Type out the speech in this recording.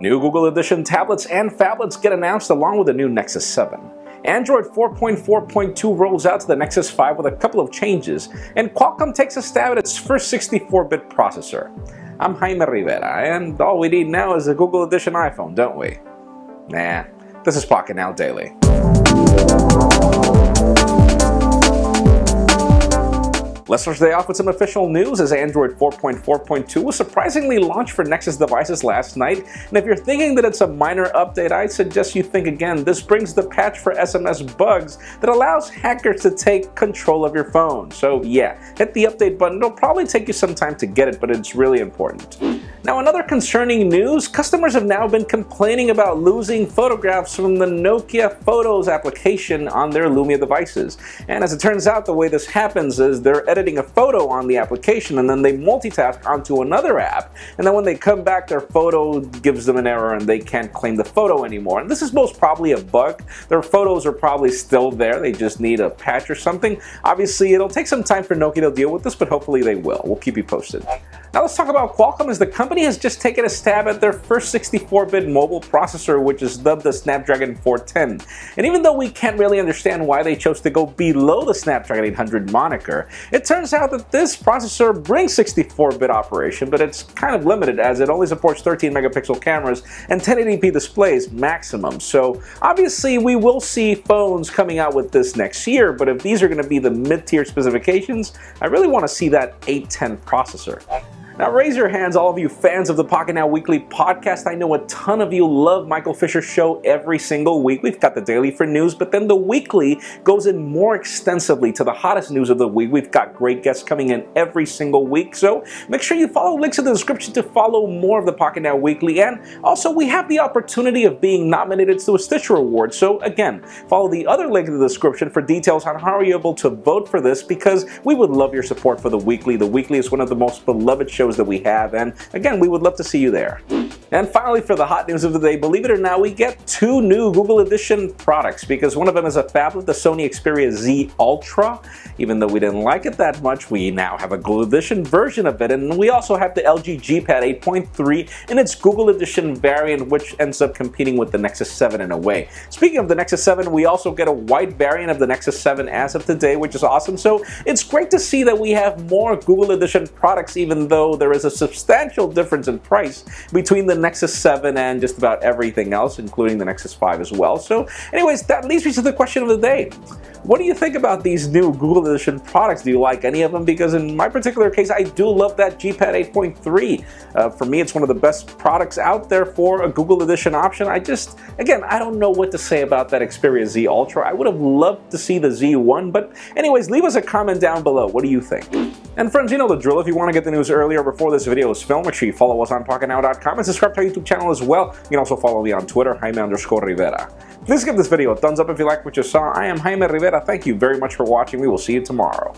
New Google Edition tablets and phablets get announced along with the new Nexus 7. Android 4.4.2 rolls out to the Nexus 5 with a couple of changes, and Qualcomm takes a stab at its first 64-bit processor. I'm Jaime Rivera, and all we need now is a Google Edition iPhone, don't we? Nah, this is Pocketnow Daily. Let's start today off with some official news, as Android 4.4.2 was surprisingly launched for Nexus devices last night, and if you're thinking that it's a minor update, I suggest you think again. This brings the patch for SMS bugs that allows hackers to take control of your phone. So yeah, hit the update button. It'll probably take you some time to get it, but it's really important. Now, another concerning news, customers have now been complaining about losing photographs from the Nokia Photos application on their Lumia devices. And as it turns out, the way this happens is they're editing a photo on the application and then they multitask onto another app, and then when they come back, their photo gives them an error and they can't claim the photo anymore. And this is most probably a bug. Their photos are probably still there, they just need a patch or something. Obviously, it'll take some time for Nokia to deal with this, but hopefully they will. We'll keep you posted. Now let's talk about Qualcomm, as the company has just taken a stab at their first 64-bit mobile processor, which is dubbed the Snapdragon 410. And even though we can't really understand why they chose to go below the Snapdragon 800 moniker, it turns out that this processor brings 64-bit operation, but it's kind of limited as it only supports 13-megapixel cameras and 1080p displays maximum. So obviously we will see phones coming out with this next year, but if these are going to be the mid-tier specifications, I really want to see that 810 processor. Now raise your hands, all of you fans of the Pocketnow Weekly podcast. I know a ton of you love Michael Fisher's show every single week. We've got the daily for news, but then the weekly goes in more extensively to the hottest news of the week. We've got great guests coming in every single week, so make sure you follow links in the description to follow more of the Pocketnow Weekly. And also, we have the opportunity of being nominated to a Stitcher Award. So again, follow the other link in the description for details on how you're able to vote for this, because we would love your support for the weekly. The weekly is one of the most beloved shows that we have, and again, we would love to see you there. And finally, for the hot news of the day, believe it or not, we get two new Google Edition products, because one of them is a phablet, the Sony Xperia Z Ultra. Even though we didn't like it that much, we now have a Google Edition version of it, and we also have the LG G Pad 8.3 in its Google Edition variant, which ends up competing with the Nexus 7 in a way. Speaking of the Nexus 7, we also get a white variant of the Nexus 7 as of today, which is awesome. So it's great to see that we have more Google Edition products, even though there is a substantial difference in price between the Nexus 7 and just about everything else, including the Nexus 5 as well. So anyways, that leads me to the question of the day. What do you think about these new Google Edition products? Do you like any of them? Because in my particular case, I do love that G Pad 8.3. For me, it's one of the best products out there for a Google Edition option. Again, I don't know what to say about that Xperia Z Ultra. I would have loved to see the Z1, but anyways, leave us a comment down below. What do you think? And friends, you know the drill. If you want to get the news earlier before this video is filmed, make sure you follow us on pocketnow.com and subscribe to our YouTube channel as well. You can also follow me on Twitter, Jaime_Rivera. Please give this video a thumbs up if you like what you saw. I am Jaime Rivera. Thank you very much for watching. We will see you tomorrow.